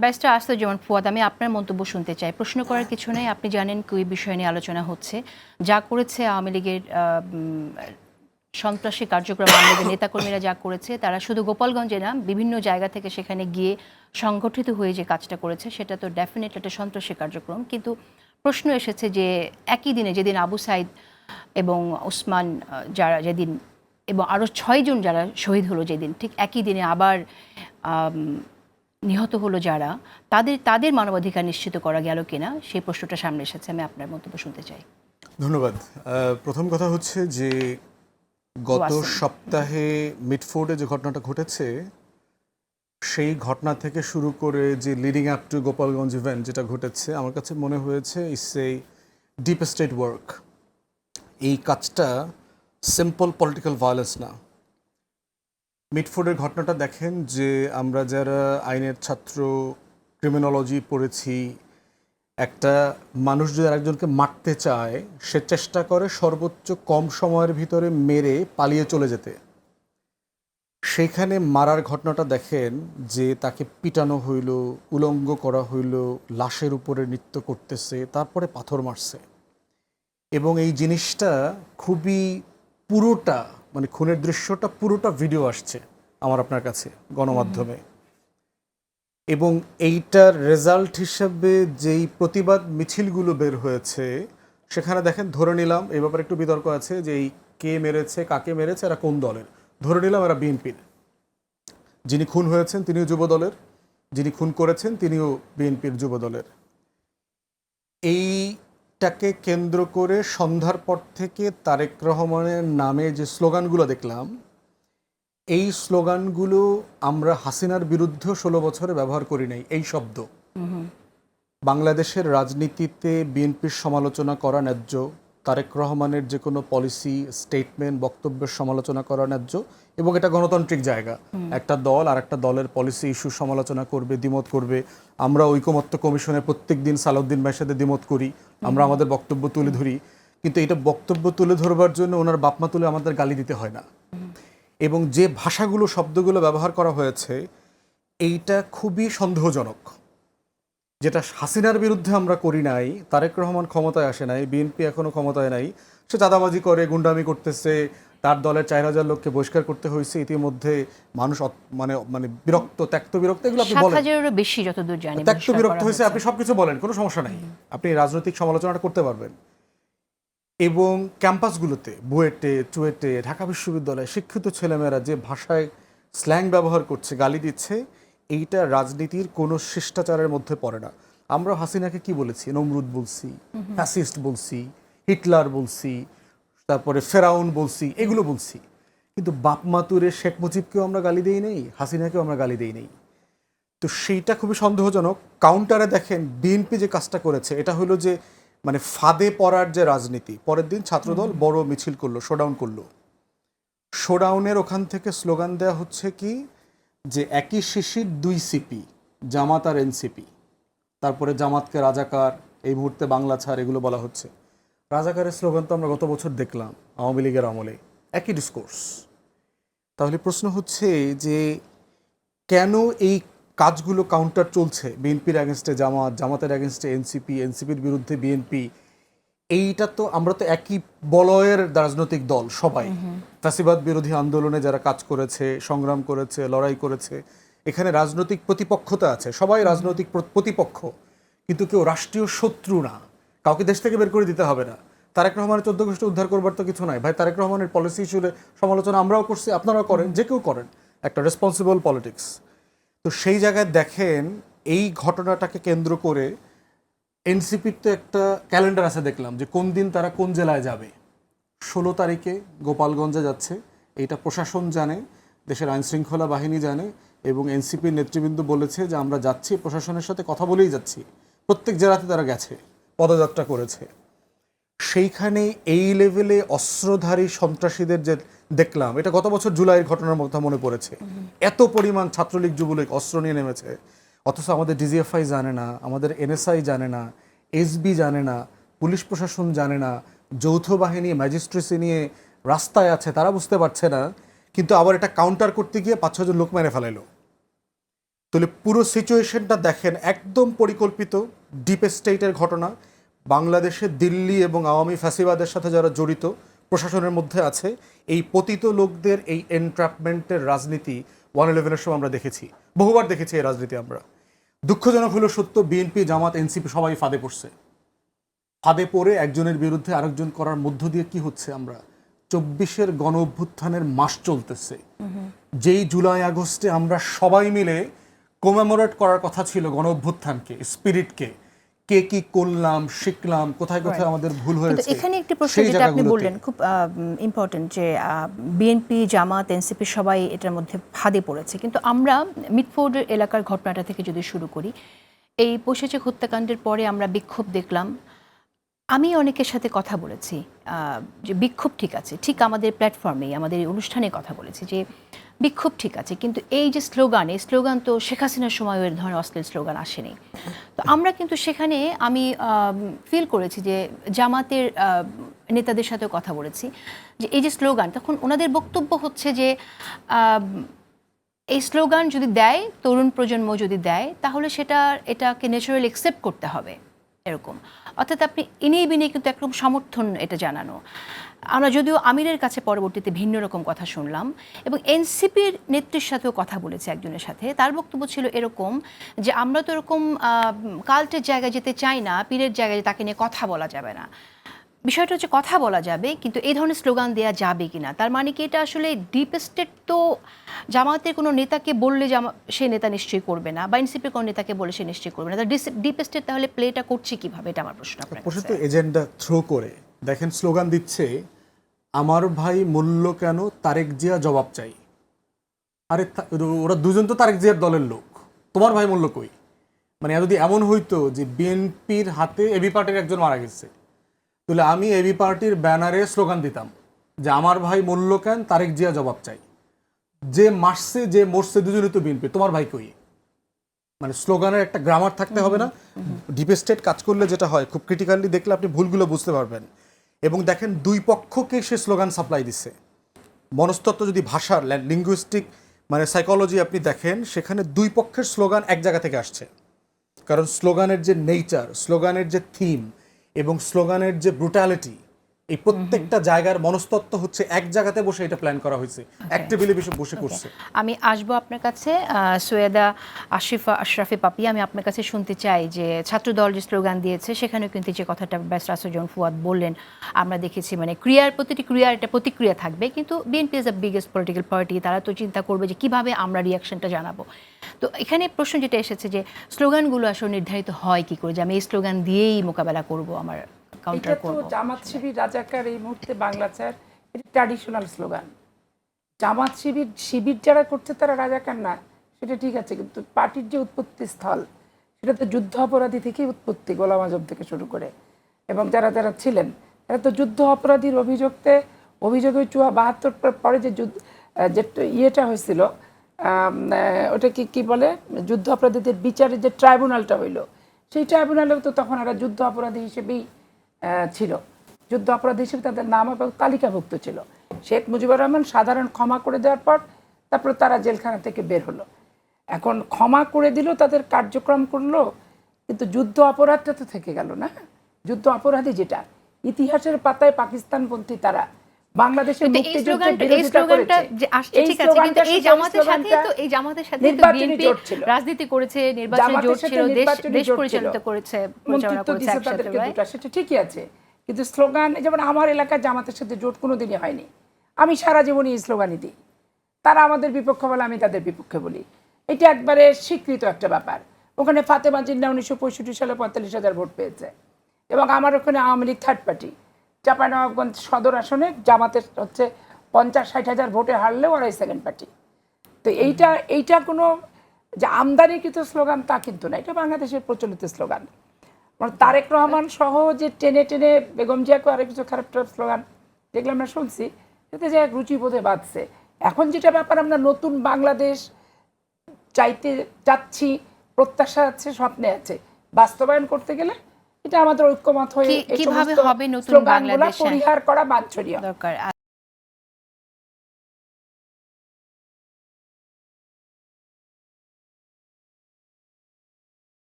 Barrister Asaduzzaman Fuad, আমি আপনার মন্তব্য শুনতে চাই। প্রশ্ন করার কিছু নেই, আপনি জানেন কি বিষয় নিয়ে আলোচনা হচ্ছে। যা করেছে আওয়ামী লীগের সন্ত্রাসী কার্যক্রম, আওয়ামী লীগের নেতাকর্মীরা যা করেছে, তারা শুধু গোপালগঞ্জে না, বিভিন্ন জায়গা থেকে সেখানে গিয়ে সংগঠিত হয়ে যে কাজটা করেছে, সেটা তো ডেফিনেটলি একটা সন্ত্রাসী কার্যক্রম। কিন্তু প্রশ্ন এসেছে যে একই দিনে, যেদিন আবু সাইদ এবং ওসমান যারা যেদিন, এবং আরও 6 জন যারা শহীদ হলো যেদিন, ঠিক একই দিনে আবার নিহত হলো যারা, তাদের মানবাধিকার নিশ্চিত করা গেল কিনা, সেই প্রশ্নটা সামনে এসেছে। আমি আপনার মন্তব্য শুনতে চাই। ধন্যবাদ। প্রথম কথা হচ্ছে যে গত সপ্তাহে মিডফোর্ডে যে ঘটনাটা ঘটেছে, সেই ঘটনা থেকে শুরু করে যে leading up to Gopalganj event যেটা ঘটেছে, আমার কাছে মনে হয়েছে it's a deep state work. এই কাজটা সিম্পল পলিটিক্যাল ভায়োলেন্স না। মিডফোর্ডের ঘটনাটা দেখেন, যে আমরা যারা আইনের ছাত্র, ক্রিমিনোলজি পড়েছি, একটা মানুষ যদি আরেকজনকে মারতে চায়, সে চেষ্টা করে সর্বোচ্চ কম সময়ের ভিতরে মেরে পালিয়ে চলে যেতে। সেইখানে মারার ঘটনাটা দেখেন, যে তাকে পিটানো হইল, উলঙ্গ করা হইল, লাশের উপরে নৃত্য করতেছে, তারপরে পাথর মারছে। এবং এই জিনিসটা খুবই পুরোটা, মানে খুনের দৃশ্যটা পুরোটা ভিডিও আসছে আমার আপনার কাছে গণমাধ্যমে। এবং এইটার রেজাল্ট হিসাবে যেই প্রতিবাদ মিছিলগুলো বের হয়েছে, সেখানে দেখেন, ধরে নিলাম এই ব্যাপারে একটু বিতর্ক আছে যে এই কে মেরেছে, কাকে মেরেছে, এরা কোন দলের। ধরে নিলাম এরা বিএনপির। যিনি খুন হয়েছেন তিনিও যুব দলের, যিনি খুন করেছেন তিনিও বিএনপির যুব দলের। এইটাকে কেন্দ্র করে সন্ধ্যার পর থেকে তারেক রহমানের নামে যে স্লোগানগুলো দেখলাম, এই স্লোগানগুলো আমরা হাসিনার বিরুদ্ধেও 16 বছরে ব্যবহার করি নাই। এই শব্দ বাংলাদেশের রাজনীতিতে বিএনপির সমালোচনা করা ন্যায্য, তারেক রহমানের যে কোনো পলিসি, স্টেটমেন্ট, বক্তব্যের সমালোচনা করা ন্যায্য, এবং এটা গণতান্ত্রিক জায়গা। একটা দল আর একটা দলের পলিসি ইস্যু সমালোচনা করবে, দ্বিমত করবে। আমরা ঐকমত্য কমিশনে প্রত্যেক দিন সালাউদ্দিন ভাইয়ের সাথে দ্বিমত করি, আমরা আমাদের বক্তব্য তুলে ধরি। কিন্তু এটা বক্তব্য তুলে ধরবার জন্য ওনার বাপমা তুলে আমাদের গালি দিতে হয় না। এবং যে ভাষাগুলো, শব্দগুলো ব্যবহার করা হয়েছে, এইটা খুবই সন্দেহজনক। যেটা হাসিনার বিরুদ্ধে আমরা করি নাই, তারেক রহমান ক্ষমতায় আসে নাই, বিএনপি এখনো ক্ষমতায় নাই, সে চাঁদাবাজি করে, গুন্ডামি করতেছে, তার দলের 4000 লোককে বহিষ্কার করতে হয়েছে। ইতিমধ্যে মানুষ মানে মানে বিরক্ত, ত্যক্ত বিরক্ত, এগুলো আপনি বলেন, 7,000-এরও বেশি যতদূর জানি ত্যক্ত বিরক্ত হয়েছে, আপনি সবকিছু বলেন, কোনো সমস্যা নাই, আপনি রাজনৈতিক সমালোচনাটা করতে পারবেন। এবং ক্যাম্পাসগুলোতে, বুয়েটে, চুয়েটে, ঢাকা বিশ্ববিদ্যালয়ে শিক্ষিত ছেলেমেয়েরা যে ভাষায় স্ল্যাং ব্যবহার করছে, গালি দিচ্ছে, এইটা রাজনীতির কোনো শিষ্টাচারের মধ্যে পড়ে না। আমরা হাসিনাকে কি বলেছি? নমরুদ বলছি, ফ্যাসিস্ট বলছি, হিটলার বলছি, তারপরে ফেরাউন বলছি, এগুলো বলছি। কিন্তু বাপ মাতুরে শেখ মুজিবকেও আমরা গালি দেই নেই, হাসিনাকেও আমরা গালি দেই নেই। তো সেইটা খুবই সন্দেহজনক। কাউন্টারে দেখেন বিএনপি যে কাজটা করেছে, এটা হলো যে মানে ফাঁদে পড়ার যে রাজনীতি। পরের দিন ছাত্রদল বড় মিছিল করলো, শোডাউন করলো। শোডাউনের ওখান থেকে স্লোগান দেওয়া হচ্ছে কি, যে একই শিশির 2 সিপি, জামাত আর এনসিপি। তারপরে জামাতকে রাজাকার, এই মুহূর্তে বাংলা ছাড়, এগুলো বলা হচ্ছে। রাজাকারের স্লোগান তো আমরা গত বছর দেখলাম আওয়ামী লীগের আমলে, একই ডিসকোর্স। তাহলে প্রশ্ন হচ্ছে যে কেন এই কাজগুলো কাউন্টার চলছে? বিএনপির অ্যাগেনস্টে জামাত, জামাতের অ্যাগেনস্টে এনসিপি, এনসিপির বিরুদ্ধে বিএনপি। এইটা তো, আমরা তো একই বলয়ের রাজনৈতিক দল সবাই। ফ্যাসিবাদ বিরোধী আন্দোলনে যারা কাজ করেছে, সংগ্রাম করেছে, লড়াই করেছে, এখানে রাজনৈতিক প্রতিপক্ষতা আছে, সবাই রাজনৈতিক প্রতিপক্ষ, কিন্তু কেউ রাষ্ট্রীয় শত্রু না। কাউকে দেশ থেকে বের করে দিতে হবে না। তারেক রহমানের 14 গোষ্ঠী উদ্ধার করবার তো কিছু নাই ভাই। তারেক রহমানের পলিসি ইস্যুরে সমালোচনা আমরাও করছি, আপনারাও করেন, যে কেউ করেন, একটা রেসপন্সিবল পলিটিক্স। তো সেই জায়গায় দেখেন, এই ঘটনাটাকে কেন্দ্র করে এনসিপির তো একটা ক্যালেন্ডার আছে, দেখলাম যে কোন দিন তারা কোন জেলায় যাবে। 16 তারিখে গোপালগঞ্জে যাচ্ছে, এইটা প্রশাসন জানে, দেশের আইনশৃঙ্খলা বাহিনী জানে, এবং এনসিপির নেতৃবৃন্দ বলেছে যে আমরা যাচ্ছি, প্রশাসনের সাথে কথা বলেই যাচ্ছি। প্রত্যেক জেলাতে তারা গেছে, পদযাত্রা করেছে। সেইখানে এই লেভেলে অস্ত্রধারী সন্ত্রাসীদের যে দেখলাম, এটা গত বছর জুলাইয়ের ঘটনার কথা মনে পড়েছে। এত পরিমাণ ছাত্রলীগ, যুবলীগ অস্ত্র নিয়ে নেমেছে, অথচ আমাদের ডিজিএফআই জানে না, আমাদের এনএসআই জানে না, এসবি জানে না, পুলিশ প্রশাসন জানে না, যৌথ বাহিনী, ম্যাজিস্ট্রেসি নিয়ে রাস্তায় আছে, তারা বুঝতে পারছে না। কিন্তু আবার এটা কাউন্টার করতে গিয়ে 5-6 জন লোক মেরে ফেলাইলো। তাহলে পুরো সিচুয়েশনটা দেখেন, একদম পরিকল্পিত ডিপ স্টেটের ঘটনা। বাংলাদেশে দিল্লি এবং আওয়ামী ফ্যাসিবাদের সাথে যারা জড়িত প্রশাসনের মধ্যে আছে, এই পতিত লোকদের এই এনট্র্যাপমেন্টের রাজনীতি 1/11-এর সময় আমরা দেখেছি, বহুবার দেখেছি এই রাজনীতি আমরা। দুঃখজনক হলো সত্য, বিএনপি, জামাত, এনসিপি সবাই ফাঁদে পড়ছে। ফাঁদে পড়ে একজনের বিরুদ্ধে আরেকজন করার মধ্য দিয়ে কি হচ্ছে, আমরা 24-এর গণ অভ্যুত্থানের মাস চলতেছে। যেই জুলাই আগস্টে আমরা সবাই মিলে কমেমোরেট করার কথা ছিল গণ অভ্যুত্থানকে, স্পিরিটকে, কে কি করলাম, শিখলাম, কোথায় কোথায় আমাদের ভুল হয়েছে। এখানে একটি প্রশ্ন যেটা আপনি বললেন খুব ইম্পর্টেন্ট, যে বিএনপি, জামাত, এনসিপি সবাই এটার মধ্যে ফাঁদে পড়েছে, কিন্তু আমরা মিটফোর্ড এলাকার ঘটনাটা থেকে যদি শুরু করি, এই পৈশাচিক হত্যাকাণ্ডের পরে আমরা বিক্ষোভ দেখলাম। আমি অনেকের সাথে কথা বলেছি যে বিক্ষোভ ঠিক আছে, ঠিক আমাদের প্ল্যাটফর্মে, আমাদের অনুষ্ঠানে কথা বলেছি যে বিক্ষোভ ঠিক আছে, কিন্তু এই যে স্লোগান, এই স্লোগান তো শেখ হাসিনার সময় এর ধরনের অশ্লীল স্লোগান আসেনি। তো আমরা কিন্তু সেখানে আমি ফিল করেছি যে জামাতের নেতাদের সাথেও কথা বলেছি যে এই যে স্লোগান, তখন ওনাদের বক্তব্য হচ্ছে যে এই স্লোগান যদি দেয়, তরুণ প্রজন্ম যদি দেয়, তাহলে এটাকে ন্যাচারালি অ্যাকসেপ্ট করতে হবে, এরকম। অর্থাৎ আপনি ইনিয়ে বিনিয়ে কিন্তু একরকম সমর্থন এটা জানানো। আমরা যদিও আমিরের কাছে পরবর্তীতে ভিন্ন রকম কথা শুনলাম, এবং এনসিপির নেত্রীর সাথেও কথা বলেছে একজনের সাথে, তার বক্তব্য ছিল এরকম যে আমরা তো এরকম কাল্টের জায়গায় যেতে চাই না, পীরের জায়গায় তাকে নিয়ে কথা বলা যাবে না। বিষয়টা হচ্ছে কথা বলা যাবে, কিন্তু এই ধরনের স্লোগান দেওয়া যাবে কিনা, তার মানে কি এটা আসলে ডিপ স্টেট তো জামাতের কোনো নেতাকে বললে সে নেতা নিশ্চয়ই করবে না, বা এনসিপির কোনো নেতাকে বলে সে নিশ্চয়ই করবে না, ডিপ স্টেট তাহলে প্লেটা করছে কিভাবে, এটা আমার প্রশ্ন। প্রশ্ন এজেন্ডা থ্রো করে দেখেন, স্লোগান দিচ্ছে আমার ভাই মূল্য কেন, তারেক জিয়া জবাব চাই। আরে ওরা দুজন তো তারেক জিয়ার দলের লোক, তোমার ভাই মূল্য কই? মানে যদি এমন হইতো যে বিএনপির হাতে এবি পার্টির একজন মারা গেছে, তাহলে আমি এবি পার্টির ব্যানারে স্লোগান দিতাম যে আমার ভাই মূল্য কেন, তারেক জিয়া জবাব চাই। যে মারছে, যে মরছে, দুজনই তো বিএনপি, তোমার ভাই কই? মানে স্লোগানের একটা গ্রামার থাকতে হবে না? ডিপ স্টেট কাজ করলে যেটা হয়, খুব ক্রিটিক্যালি দেখলে আপনি ভুলগুলো বুঝতে পারবেন। এবং দেখেন দুই পক্ষকে সে স্লোগান সাপ্লাই দিচ্ছে। মনস্তত্ত্ব যদি ভাষার লিঙ্গুইস্টিক মানে সাইকোলজি আপনি দেখেন, সেখানে দুই পক্ষের স্লোগান এক জায়গা থেকে আসছে। কারণ স্লোগানের যে নেচার, স্লোগানের যে থিম এবং স্লোগানের যে ব্রুটালিটি, এই প্রত্যেকটা জায়গার মনস্তত্ত্ব হচ্ছে এক জায়গাতে বসে এটা প্ল্যান করা হয়েছে, এক টেবিলে বসে করছে। আমি আসবো আপনার কাছে, সৈয়দা আশরাফি পাপি, আমি আপনার কাছে শুনতে চাই যে ছাত্রদল যে স্লোগান দিয়েছে, সেখানেও কিন্তু যে কথাটা ব্যারিস্টার আসাদুজ্জামান ফুয়াদ বললেন, আমরা দেখেছি মানে প্রতিটি ক্রিয়ার একটা প্রতিক্রিয়া থাকবে, কিন্তু BNP is the biggest political party, তারা তো চিন্তা করবে যে কিভাবে আমরা রিয়াকশনটা জানাবো। তো এখানে প্রশ্ন যেটা এসেছে যে স্লোগানগুলো আসলে নির্ধারিত হয় কি করে, যে আমি এই স্লোগান দিয়েই মোকাবেলা করব, আমার কাউন্টার করব। জামাত শিবির রাজাকার এই মুহূর্তে বাংলা চার, এটা ট্র্যাডিশনাল স্লোগান। জামাত শিবির যারা করছে তারা রাজাকার না, সেটা ঠিক আছে, কিন্তু পার্টির যে উৎপত্তি স্থল, সেটা তো যুদ্ধ অপরাধী থেকেই উৎপত্তি, গোলাম আজম থেকে শুরু করে, এবং যারা যারা ছিলেন তারা তো যুদ্ধ অপরাধীর অভিযোগে 72 পরে যে ইয়েটা হয়েছিল, ওটা কি বলে, যুদ্ধ অপরাধীদের বিচারের যে ট্রাইব্যুনালটা হইলো, সেই ট্রাইব্যুনালেও তো তখন এরা যুদ্ধ অপরাধী হিসেবেই ছিল, যুদ্ধ অপরাধী হিসেবে তাদের নাম এবং তালিকাভুক্ত ছিল। শেখ মুজিবুর রহমান সাধারণ ক্ষমা করে দেওয়ার পর তারপর তারা জেলখানা থেকে বের হলো। এখন ক্ষমা করে দিল, তাদের কার্যক্রম করলো, কিন্তু যুদ্ধ অপরাধটা তো থেকে গেল না। যুদ্ধ অপরাধী যেটা, ইতিহাসের পাতায় পাকিস্তানপন্থী তারা বাংলাদেশের মুক্তিযুদ্ধের বিরোধিতা করেছে। এই জামাতের সাথে নির্বাচনী জোট ছিল, রাজনীতি করেছে, নির্বাচনী জোট ছিল, দেশ পরিচালিত করেছে, মন্ত্রিত্ব দিয়েছে তাদেরকে দুটো, সেটা ঠিকই আছে, কিন্তু স্লোগান, যেমন আমার এলাকার জামাতের সাথে জোট কোনোদিনই হয়নি, আমি সারা জীবনই এই স্লোগানই দিই। তারা আমাদের বিপক্ষ বলে, আমি তাদের বিপক্ষে বলি, এটা একবারে স্বীকৃত একটা ব্যাপার। ওখানে ফাতেমা জিন্না 1965 সালে 45,000 ভোট পেয়েছে, এবং আমার ওখানে আওয়ামী লীগ থার্ড পার্টি, চাঁপাইনবাবগঞ্জ সদর আসনে জামাতের হচ্ছে 50-60 হাজার ভোটে হারলেও ওরাই সেকেন্ড পার্টি। তো এইটা কোনো যে আমদানিকৃত স্লোগান তা কিন্তু না, এটা বাংলাদেশের প্রচলিত স্লোগান। মানে তারেক রহমান সহ যে টেনে টেনে বেগম জিয়াকে আরো কিছু খারাপ স্লোগান যেগুলো আমরা শুনছি, এতে যে এক রুচিবোধে বাঁধছে। এখন যেটা ব্যাপার, আমরা নতুন বাংলাদেশ চাইতে যাচ্ছি, প্রত্যাশা আছে, স্বপ্নে আছে, বাস্তবায়ন করতে গেলে এটা আমাদের ঐক্যমত হয়ে কিভাবে হবে নতুন বাংলাদেশ পরিহার করা বাঞ্ছনীয় দরকার।